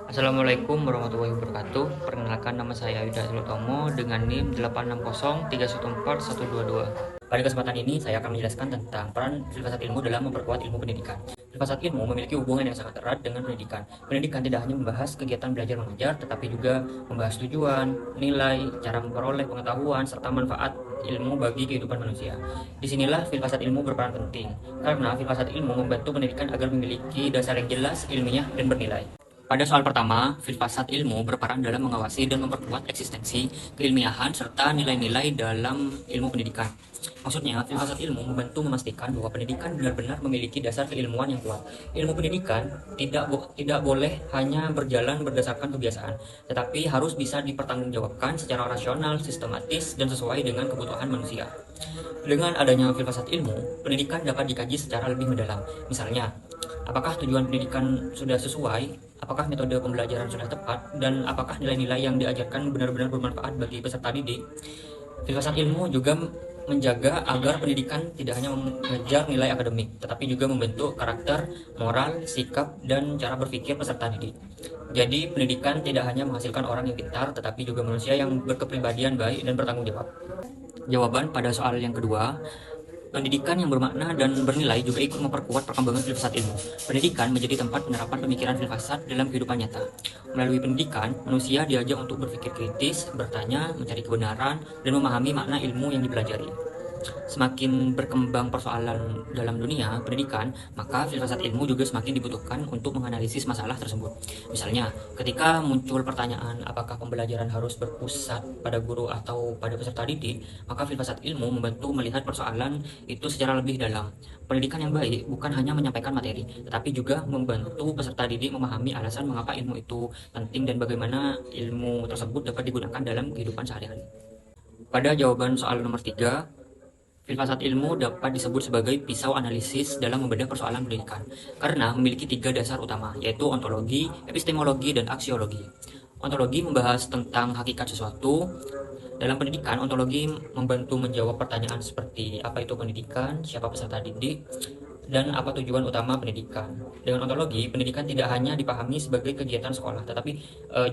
Assalamualaikum warahmatullahi wabarakatuh. Perkenalkan, nama saya Yuda Sutomo dengan NIM 860314122. Pada kesempatan ini saya akan menjelaskan tentang peran filsafat ilmu dalam memperkuat ilmu pendidikan. Filsafat ilmu memiliki hubungan yang sangat erat dengan pendidikan. Pendidikan tidak hanya membahas kegiatan belajar mengajar, tetapi juga membahas tujuan, nilai, cara memperoleh pengetahuan, serta manfaat ilmu bagi kehidupan manusia. Disinilah filsafat ilmu berperan penting, karena filsafat ilmu membantu pendidikan agar memiliki dasar yang jelas, ilmiah, dan bernilai. Pada soal pertama, filsafat ilmu berperan dalam mengawasi dan memperkuat eksistensi, keilmiahan, serta nilai-nilai dalam ilmu pendidikan. Maksudnya, filsafat ilmu membantu memastikan bahwa pendidikan benar-benar memiliki dasar keilmuan yang kuat. Ilmu pendidikan tidak boleh hanya berjalan berdasarkan kebiasaan, tetapi harus bisa dipertanggungjawabkan secara rasional, sistematis, dan sesuai dengan kebutuhan manusia. Dengan adanya filsafat ilmu, pendidikan dapat dikaji secara lebih mendalam. Misalnya, apakah tujuan pendidikan sudah sesuai, apakah metode pembelajaran sudah tepat, dan apakah nilai-nilai yang diajarkan benar-benar bermanfaat bagi peserta didik. Filsafat ilmu juga menjaga agar pendidikan tidak hanya mengejar nilai akademik, tetapi juga membentuk karakter, moral, sikap, dan cara berpikir peserta didik. Jadi, pendidikan tidak hanya menghasilkan orang yang pintar, tetapi juga manusia yang berkepribadian baik dan bertanggung jawab. Jawaban pada soal yang kedua, pendidikan yang bermakna dan bernilai juga ikut memperkuat perkembangan filsafat ilmu. Pendidikan menjadi tempat penerapan pemikiran filsafat dalam kehidupan nyata. Melalui pendidikan, manusia diajak untuk berpikir kritis, bertanya, mencari kebenaran, dan memahami makna ilmu yang dipelajari. Semakin berkembang persoalan dalam dunia pendidikan, maka filsafat ilmu juga semakin dibutuhkan untuk menganalisis masalah tersebut. Misalnya, ketika muncul pertanyaan apakah pembelajaran harus berpusat pada guru atau pada peserta didik, maka filsafat ilmu membantu melihat persoalan itu secara lebih dalam. Pendidikan yang baik bukan hanya menyampaikan materi, tetapi juga membantu peserta didik memahami alasan mengapa ilmu itu penting dan bagaimana ilmu tersebut dapat digunakan dalam kehidupan sehari-hari. Pada jawaban soal nomor 3, filsafat ilmu dapat disebut sebagai pisau analisis dalam membedah persoalan pendidikan, karena memiliki 3 dasar utama, yaitu ontologi, epistemologi, dan aksiologi. Ontologi membahas tentang hakikat sesuatu. Dalam pendidikan, ontologi membantu menjawab pertanyaan seperti apa itu pendidikan, siapa peserta didik, dan apa tujuan utama pendidikan. Dengan ontologi, pendidikan tidak hanya dipahami sebagai kegiatan sekolah, tetapi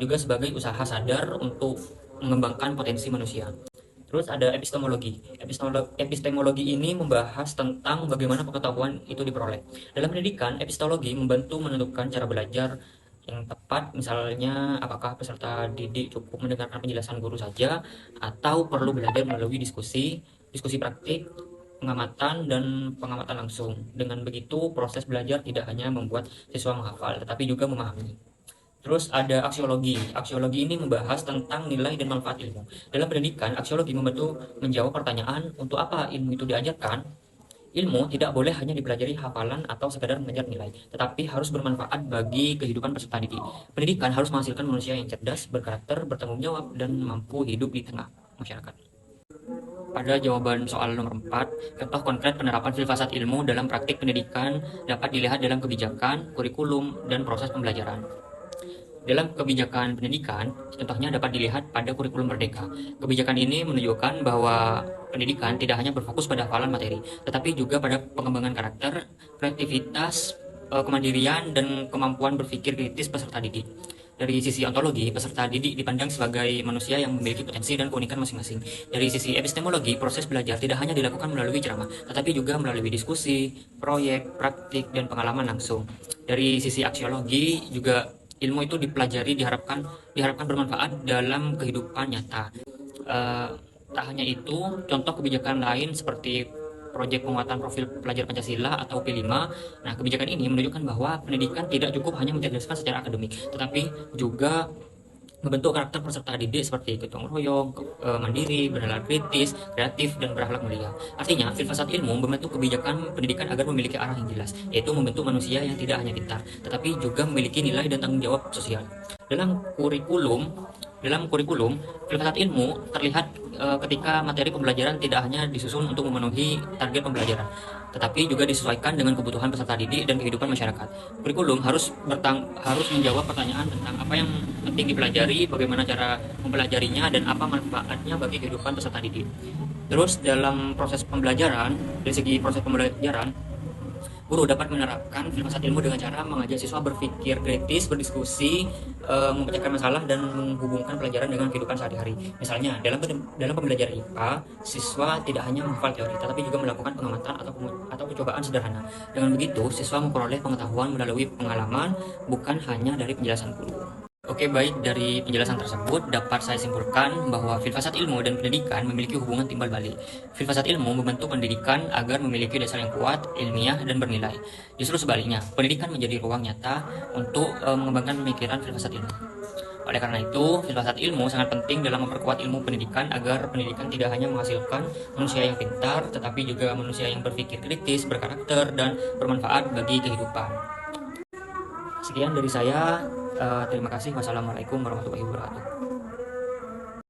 juga sebagai usaha sadar untuk mengembangkan potensi manusia. Terus ada epistemologi. Epistemologi ini membahas tentang bagaimana pengetahuan itu diperoleh. Dalam pendidikan, epistemologi membantu menentukan cara belajar yang tepat, misalnya apakah peserta didik cukup mendengarkan penjelasan guru saja atau perlu belajar melalui diskusi, diskusi praktik, pengamatan, dan pengamatan langsung. Dengan begitu, proses belajar tidak hanya membuat siswa menghafal, tetapi juga memahami. Terus ada aksiologi. Aksiologi ini membahas tentang nilai dan manfaat ilmu. Dalam pendidikan, aksiologi membantu menjawab pertanyaan untuk apa ilmu itu diajarkan. Ilmu tidak boleh hanya dipelajari hafalan atau sekadar mengejar nilai, tetapi harus bermanfaat bagi kehidupan peserta didik. Pendidikan harus menghasilkan manusia yang cerdas, berkarakter, bertanggung jawab, dan mampu hidup di tengah masyarakat. Pada jawaban soal nomor 4, contoh konkret penerapan filsafat ilmu dalam praktik pendidikan dapat dilihat dalam kebijakan, kurikulum, dan proses pembelajaran. Dalam kebijakan pendidikan, contohnya dapat dilihat pada kurikulum merdeka. Kebijakan ini menunjukkan bahwa pendidikan tidak hanya berfokus pada hafalan materi, tetapi juga pada pengembangan karakter, kreativitas, kemandirian, dan kemampuan berpikir kritis peserta didik. Dari sisi ontologi, peserta didik dipandang sebagai manusia yang memiliki potensi dan keunikan masing-masing. Dari sisi epistemologi, proses belajar tidak hanya dilakukan melalui ceramah, tetapi juga melalui diskusi, proyek, praktik, dan pengalaman langsung. Dari sisi aksiologi juga ilmu itu dipelajari diharapkan bermanfaat dalam kehidupan nyata. Tak hanya itu, contoh kebijakan lain seperti proyek penguatan profil pelajar Pancasila atau P5. Nah, kebijakan ini menunjukkan bahwa pendidikan tidak cukup hanya mencerdaskan secara akademik, tetapi juga membentuk karakter peserta didik seperti gotong royong, mandiri, bernalar kritis, kreatif, dan berakhlak mulia. Artinya, filsafat ilmu membentuk kebijakan pendidikan agar memiliki arah yang jelas, yaitu membentuk manusia yang tidak hanya pintar, tetapi juga memiliki nilai dan tanggung jawab sosial. Dalam kurikulum, filsafat ilmu terlihat ketika materi pembelajaran tidak hanya disusun untuk memenuhi target pembelajaran, tetapi juga disesuaikan dengan kebutuhan peserta didik dan kehidupan masyarakat. Kurikulum harus menjawab pertanyaan tentang apa yang penting dipelajari, bagaimana cara mempelajarinya, dan apa manfaatnya bagi kehidupan peserta didik. Terus dalam proses pembelajaran, dari segi proses pembelajaran, Guru dapat menerapkan filsafat ilmu dengan cara mengajak siswa berpikir kritis, berdiskusi, memecahkan masalah, dan menghubungkan pelajaran dengan kehidupan sehari-hari. Misalnya, dalam pembelajaran IPA, siswa tidak hanya menghafal teori, tetapi juga melakukan pengamatan atau percobaan sederhana. Dengan begitu, siswa memperoleh pengetahuan melalui pengalaman, bukan hanya dari penjelasan guru. Oke, baik, dari penjelasan tersebut dapat saya simpulkan bahwa filsafat ilmu dan pendidikan memiliki hubungan timbal balik. Filsafat ilmu membentuk pendidikan agar memiliki dasar yang kuat, ilmiah, dan bernilai. Justru sebaliknya, pendidikan menjadi ruang nyata untuk mengembangkan pemikiran filsafat ilmu. Oleh karena itu, filsafat ilmu sangat penting dalam memperkuat ilmu pendidikan agar pendidikan tidak hanya menghasilkan manusia yang pintar, tetapi juga manusia yang berpikir kritis, berkarakter, dan bermanfaat bagi kehidupan. Sekian dari saya. Terima kasih. Wassalamualaikum warahmatullahi wabarakatuh.